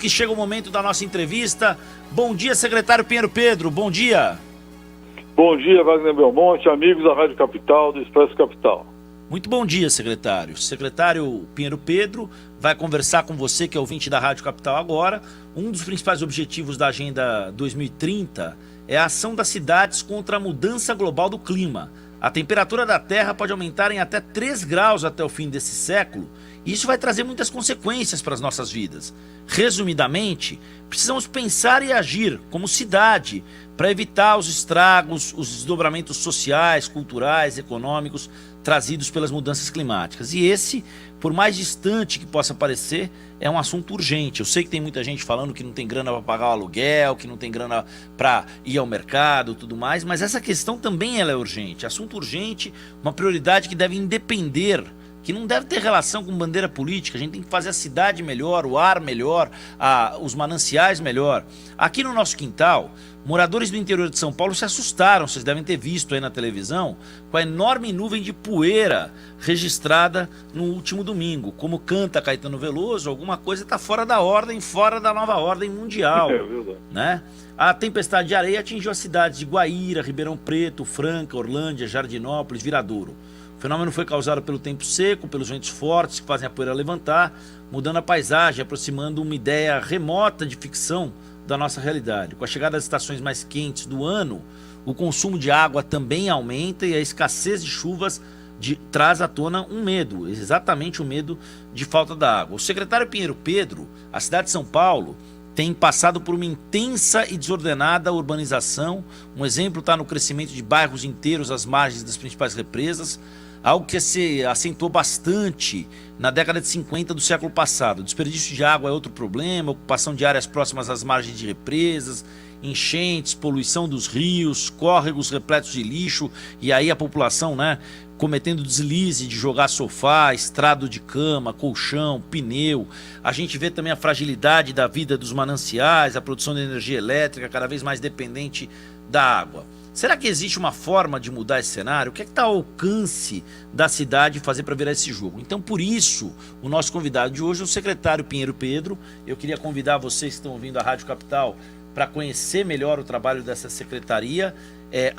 Que chega o momento da nossa entrevista. Bom dia, secretário Pinheiro Pedro, bom dia. Bom dia, Wagner Belmonte, amigos da Rádio Capital, do Expresso Capital. Muito bom dia, secretário. Secretário Pinheiro Pedro vai conversar com você, que é ouvinte da Rádio Capital agora. Um dos principais objetivos da Agenda 2030 é a ação das cidades contra a mudança global do clima. A temperatura da Terra pode aumentar em até 3 graus até o fim desse século, e isso vai trazer muitas consequências para as nossas vidas. Resumidamente, precisamos pensar e agir como cidade para evitar os estragos, os desdobramentos sociais, culturais, econômicos trazidos pelas mudanças climáticas. E esse, por mais distante que possa parecer, é um assunto urgente. Eu sei que tem muita gente falando que não tem grana para pagar o aluguel, que não tem grana para ir ao mercado e tudo mais, mas essa questão também ela é urgente. Assunto urgente, uma prioridade que deve independer, que não deve ter relação com bandeira política. A gente tem que fazer a cidade melhor, o ar melhor, os mananciais melhor. Aqui no nosso quintal, moradores do interior de São Paulo se assustaram, vocês devem ter visto aí na televisão, com a enorme nuvem de poeira registrada no último domingo. Como canta Caetano Veloso, alguma coisa está fora da ordem, fora da nova ordem mundial. Né? A tempestade de areia atingiu as cidades de Guaíra, Ribeirão Preto, Franca, Orlândia, Jardinópolis, Viradouro. O fenômeno foi causado pelo tempo seco, pelos ventos fortes que fazem a poeira levantar, mudando a paisagem, aproximando uma ideia remota de ficção da nossa realidade. Com a chegada das estações mais quentes do ano, o consumo de água também aumenta e a escassez de chuvas traz à tona um medo, exatamente o medo de falta da água. O secretário Pinheiro Pedro, a cidade de São Paulo, tem passado por uma intensa e desordenada urbanização. Um exemplo está no crescimento de bairros inteiros às margens das principais represas, algo que se acentuou bastante na década de 50 do século passado. O desperdício de água é outro problema, ocupação de áreas próximas às margens de represas, enchentes, poluição dos rios, córregos repletos de lixo, e aí a população, cometendo deslize de jogar sofá, estrado de cama, colchão, pneu. A gente vê também a fragilidade da vida dos mananciais, a produção de energia elétrica cada vez mais dependente da água. Será que existe uma forma de mudar esse cenário? O que é que está ao alcance da cidade fazer para virar esse jogo? Então, por isso, o nosso convidado de hoje é o secretário Pinheiro Pedro. Eu queria convidar vocês que estão ouvindo a Rádio Capital para conhecer melhor o trabalho dessa secretaria. É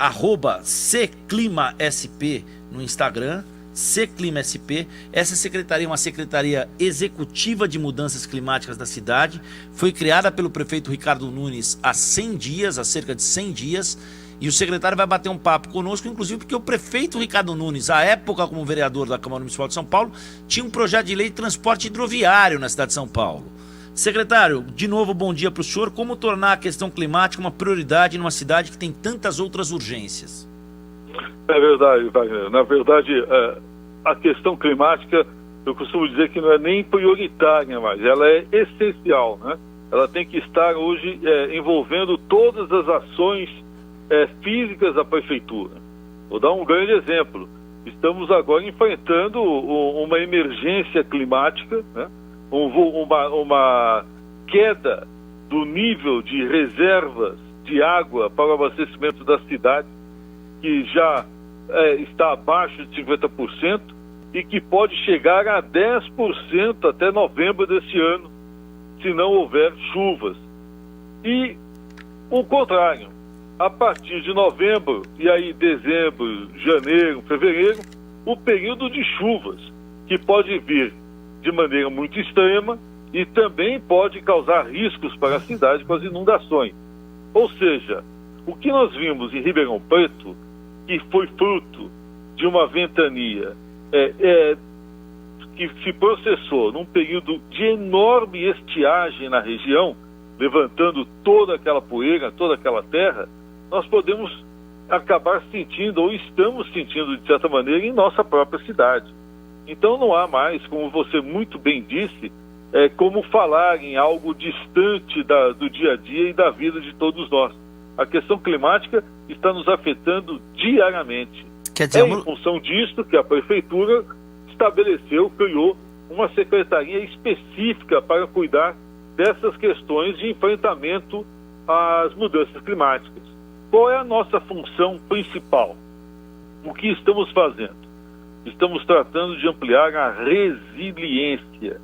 @cclimasp no Instagram, cclimasp. Essa secretaria é uma secretaria executiva de mudanças climáticas da cidade. Foi criada pelo prefeito Ricardo Nunes há cerca de 100 dias. E o secretário vai bater um papo conosco, inclusive porque o prefeito Ricardo Nunes, à época como vereador da Câmara Municipal de São Paulo, tinha um projeto de lei de transporte hidroviário na cidade de São Paulo. Secretário, de novo, bom dia para o senhor. Como tornar a questão climática uma prioridade numa cidade que tem tantas outras urgências? É verdade, Wagner. Na verdade, a questão climática, eu costumo dizer que não é nem prioritária mais, ela é essencial, né? Ela tem que estar hoje envolvendo todas as ações físicas da prefeitura. Vou dar um grande exemplo. Estamos agora enfrentando uma emergência climática, né? Uma queda do nível de reservas de água para o abastecimento da cidade, que já está abaixo de 50% e que pode chegar a 10% até novembro desse ano, se não houver chuvas. E o contrário, a partir de novembro, e aí dezembro, janeiro, fevereiro, o período de chuvas, que pode vir de maneira muito extrema e também pode causar riscos para a cidade com as inundações. Ou seja, o que nós vimos em Ribeirão Preto, que foi fruto de uma ventania que se processou num período de enorme estiagem na região, levantando toda aquela poeira, toda aquela terra, nós podemos acabar sentindo, ou estamos sentindo, de certa maneira, em nossa própria cidade. Então não há mais, como você muito bem disse, como falar em algo distante do dia a dia e da vida de todos nós. A questão climática está nos afetando diariamente. Quer dizer, em função disso que a prefeitura criou uma secretaria específica para cuidar dessas questões de enfrentamento às mudanças climáticas. Qual é a nossa função principal? O que estamos fazendo? Estamos tratando de ampliar a resiliência,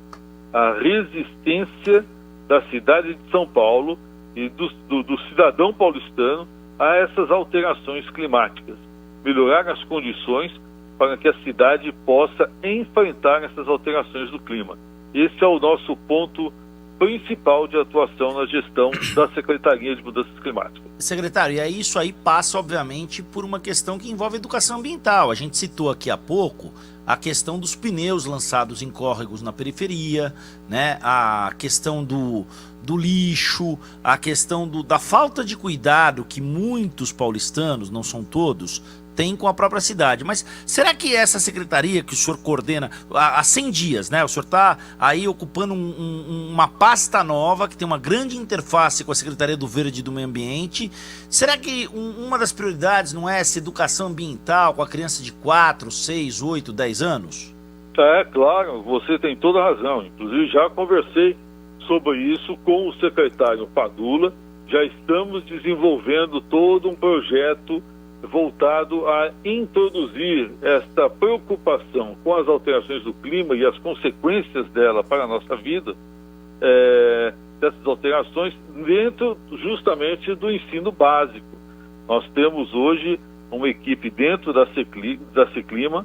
a resistência da cidade de São Paulo e do cidadão paulistano a essas alterações climáticas. Melhorar as condições para que a cidade possa enfrentar essas alterações do clima. Esse é o nosso ponto principal de atuação na gestão da Secretaria de Mudanças Climáticas. Secretário, e aí isso aí passa, obviamente, por uma questão que envolve educação ambiental. A gente citou aqui há pouco a questão dos pneus lançados em córregos na periferia, né? A questão do lixo, a questão da falta de cuidado que muitos paulistanos, não são todos, tem com a própria cidade. Mas será que essa secretaria que o senhor coordena há 100 dias, né? O senhor está aí ocupando uma pasta nova que tem uma grande interface com a Secretaria do Verde e do Meio Ambiente. Será que uma das prioridades não é essa educação ambiental com a criança de 4, 6, 8, 10 anos? É, claro, você tem toda a razão. Inclusive já conversei sobre isso com o secretário Padula. Já estamos desenvolvendo todo um projeto voltado a introduzir esta preocupação com as alterações do clima e as consequências dela para a nossa vida, dessas alterações, dentro justamente do ensino básico. Nós temos hoje uma equipe dentro da Ciclima,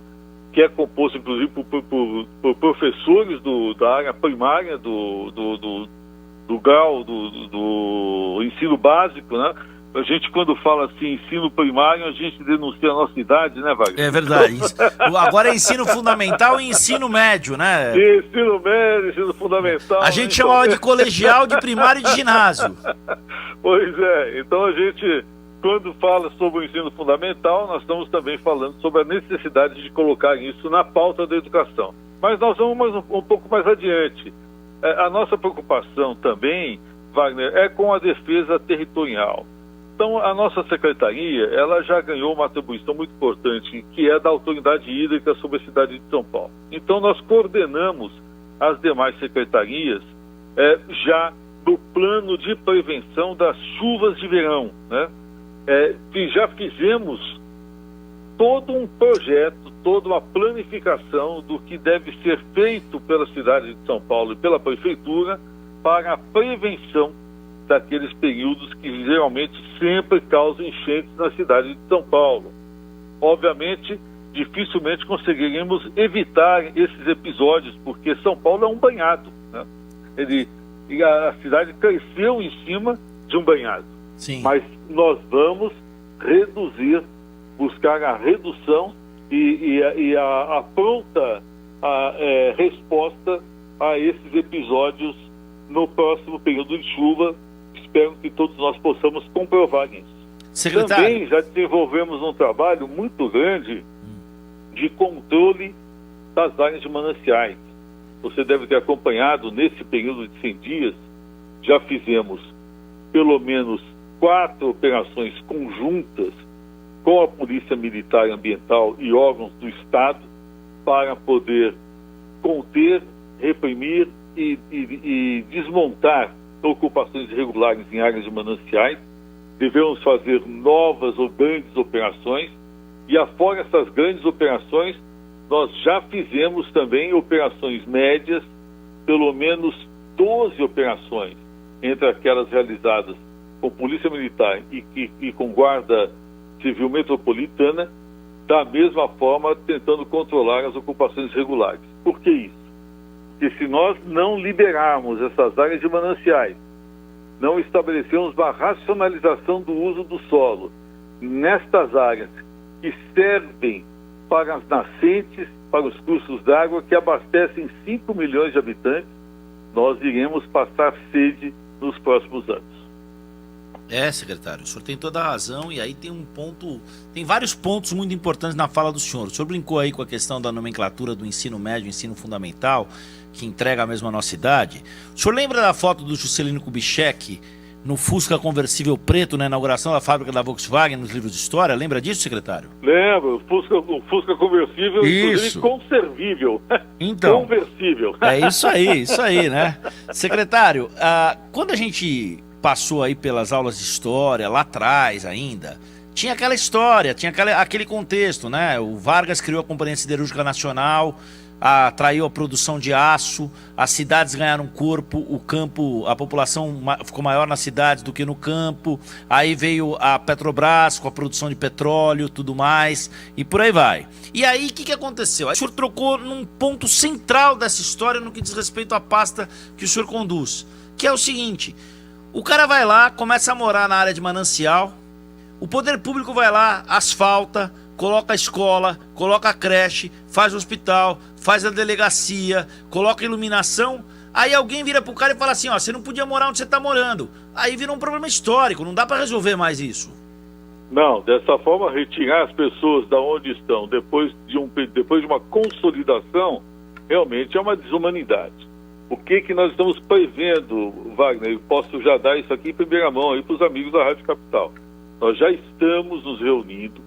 que é composta inclusive por professores da área primária do grau do ensino básico, né? A gente, quando fala assim, ensino primário, a gente denuncia a nossa idade, né, Wagner? É verdade. Agora é ensino fundamental e ensino médio, né? Ensino médio, ensino fundamental. A gente chamava de colegial, de primário e de ginásio. Pois é. Então a gente, quando fala sobre o ensino fundamental, nós estamos também falando sobre a necessidade de colocar isso na pauta da educação. Mas nós vamos um pouco mais adiante. A nossa preocupação também, Wagner, é com a defesa territorial. Então, a nossa secretaria, ela já ganhou uma atribuição muito importante, que é da autoridade hídrica sobre a cidade de São Paulo. Então, nós coordenamos as demais secretarias já do plano de prevenção das chuvas de verão, né? Já fizemos todo um projeto, toda uma planificação do que deve ser feito pela cidade de São Paulo e pela prefeitura para a prevenção daqueles períodos que geralmente sempre causam enchentes na cidade de São Paulo. Obviamente, dificilmente conseguiremos evitar esses episódios, porque São Paulo é um banhado, né? A cidade cresceu em cima de um banhado. Sim. Mas nós vamos buscar a redução e a pronta resposta a esses episódios no próximo período de chuva. Espero que todos nós possamos comprovar isso. Secretário. Também já desenvolvemos um trabalho muito grande de controle das áreas de mananciais. Você deve ter acompanhado, nesse período de 100 dias, já fizemos pelo menos 4 operações conjuntas com a Polícia Militar e Ambiental e órgãos do Estado para poder conter, reprimir e desmontar ocupações irregulares em áreas de mananciais. Devemos fazer novas ou grandes operações, e afora essas grandes operações, nós já fizemos também operações médias, pelo menos 12 operações, entre aquelas realizadas com Polícia Militar e com Guarda Civil Metropolitana, da mesma forma tentando controlar as ocupações irregulares. Por que isso? Porque se nós não liberarmos essas áreas de mananciais, não estabelecemos uma racionalização do uso do solo nestas áreas que servem para as nascentes, para os cursos d'água que abastecem 5 milhões de habitantes, nós iremos passar sede nos próximos anos. Secretário, o senhor tem toda a razão, e aí tem vários pontos muito importantes na fala do senhor. O senhor brincou aí com a questão da nomenclatura do ensino médio e ensino fundamental, que entrega a mesma nossa idade. O senhor lembra da foto do Juscelino Kubitschek no Fusca conversível preto na inauguração da fábrica da Volkswagen nos livros de história? Lembra disso, secretário? Lembro, o Fusca conversível, inclusive conservível. Então, conversível. É isso aí, né? Secretário, quando a gente passou aí pelas aulas de história, lá atrás ainda, tinha aquela história, tinha aquele contexto, né? O Vargas criou a Companhia Siderúrgica Nacional, atraiu a produção de aço, as cidades ganharam corpo, o campo, a população ficou maior nas cidades do que no campo, aí veio a Petrobras com a produção de petróleo, tudo mais, e por aí vai. E aí, o que aconteceu? Aí o senhor trocou num ponto central dessa história no que diz respeito à pasta que o senhor conduz, que é o seguinte: o cara vai lá, começa a morar na área de manancial, o poder público vai lá, asfalta, coloca a escola, coloca a creche, faz o hospital, faz a delegacia, coloca a iluminação. Aí alguém vira pro cara e fala assim: ó, você não podia morar onde você tá morando. Aí vira um problema histórico, não dá para resolver mais isso. Não, dessa forma, retirar as pessoas da onde estão depois de uma consolidação, realmente é uma desumanidade. O que nós estamos prevendo, Wagner? Eu posso já dar isso aqui em primeira mão aí para os amigos da Rádio Capital. Nós já estamos nos reunindo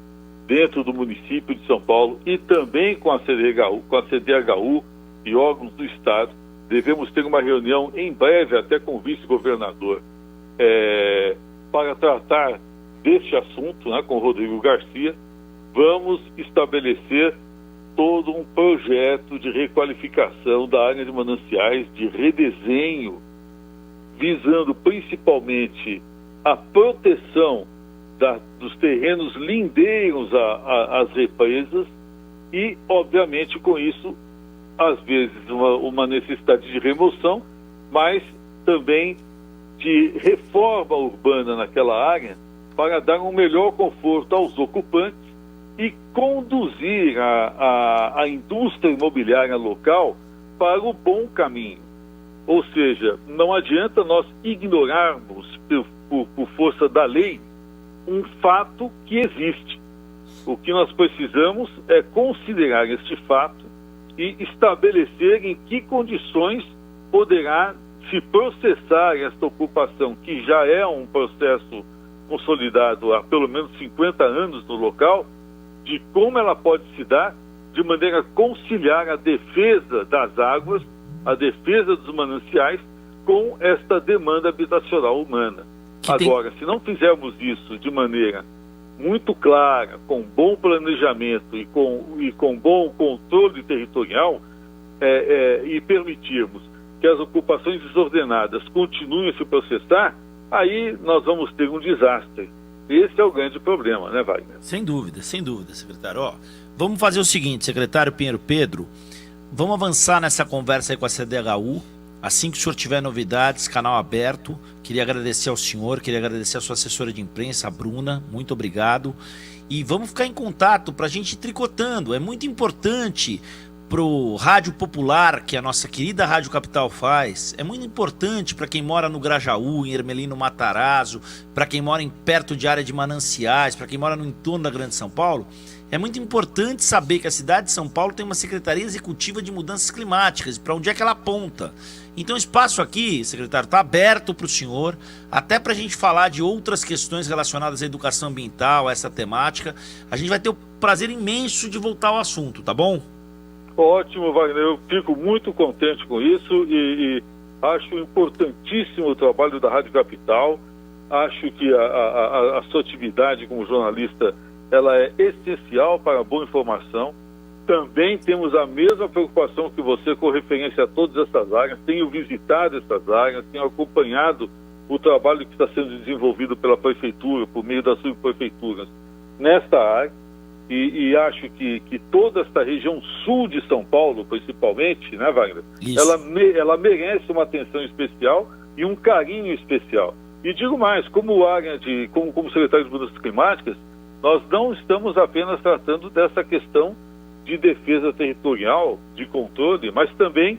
dentro do município de São Paulo e também com a CDHU e órgãos do Estado. Devemos ter uma reunião em breve, até com o vice-governador, para tratar deste assunto, né, com o Rodrigo Garcia. Vamos estabelecer todo um projeto de requalificação da área de mananciais, de redesenho, visando principalmente a proteção dos terrenos lindeiros às represas e, obviamente, com isso, às vezes, uma necessidade de remoção, mas também de reforma urbana naquela área para dar um melhor conforto aos ocupantes e conduzir a indústria imobiliária local para o bom caminho. Ou seja, não adianta nós ignorarmos, por força da lei, um fato que existe. O que nós precisamos é considerar este fato e estabelecer em que condições poderá se processar esta ocupação, que já é um processo consolidado há pelo menos 50 anos no local, de como ela pode se dar de maneira a conciliar a defesa das águas, a defesa dos mananciais, com esta demanda habitacional humana. Agora, se não fizermos isso de maneira muito clara, com bom planejamento e com bom controle territorial, e permitirmos que as ocupações desordenadas continuem a se processar, aí nós vamos ter um desastre. Esse é o grande problema, né, Wagner? Sem dúvida, secretário. Ó, vamos fazer o seguinte, secretário Pinheiro Pedro, vamos avançar nessa conversa aí com a CDHU. Assim que o senhor tiver novidades, canal aberto. Queria agradecer ao senhor, queria agradecer a sua assessora de imprensa, a Bruna. Muito obrigado. E vamos ficar em contato para a gente ir tricotando. É muito importante pro Rádio Popular, que a nossa querida Rádio Capital faz. É muito importante para quem mora no Grajaú, em Ermelino Matarazzo, para quem mora perto de área de mananciais, para quem mora no entorno da Grande São Paulo. É muito importante saber que a cidade de São Paulo tem uma Secretaria Executiva de Mudanças Climáticas, para onde é que ela aponta. Então o espaço aqui, secretário, está aberto para o senhor, até para a gente falar de outras questões relacionadas à educação ambiental, a essa temática. A gente vai ter o prazer imenso de voltar ao assunto, tá bom? Ótimo, Wagner. Eu fico muito contente com isso e acho importantíssimo o trabalho da Rádio Capital. Acho que a sua atividade como jornalista ela é essencial para a boa informação. Também temos a mesma preocupação que você com referência a todas essas áreas. Tenho visitado essas áreas, tenho acompanhado o trabalho que está sendo desenvolvido pela Prefeitura, por meio das subprefeituras, nesta área. E acho que toda esta região sul de São Paulo, principalmente, né, Wagner? Ela merece uma atenção especial e um carinho especial. E digo mais, como secretário de Mudanças Climáticas, nós não estamos apenas tratando dessa questão de defesa territorial, de controle, mas também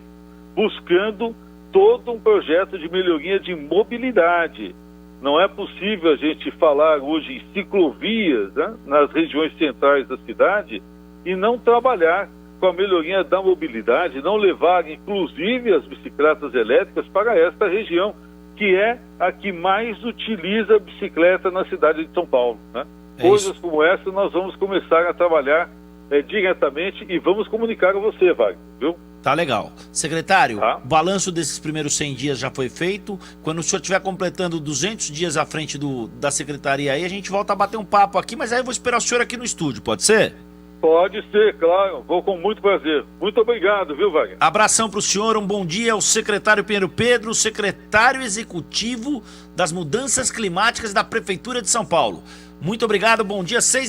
buscando todo um projeto de melhoria de mobilidade. Não é possível a gente falar hoje em ciclovias, né, nas regiões centrais da cidade e não trabalhar com a melhoria da mobilidade, não levar inclusive as bicicletas elétricas para esta região, que é a que mais utiliza a bicicleta na cidade de São Paulo, né? Coisas como essa nós vamos começar a trabalhar diretamente e vamos comunicar a você, Wagner, viu? Tá legal. Secretário, o balanço desses primeiros 100 dias já foi feito. Quando o senhor estiver completando 200 dias à frente da secretaria aí, a gente volta a bater um papo aqui, mas aí eu vou esperar o senhor aqui no estúdio, pode ser? Pode ser, claro. Vou com muito prazer. Muito obrigado, viu, Wagner? Abração para o senhor, um bom dia ao secretário Pinheiro Pedro, secretário executivo das mudanças climáticas da Prefeitura de São Paulo. Muito obrigado, bom dia, 6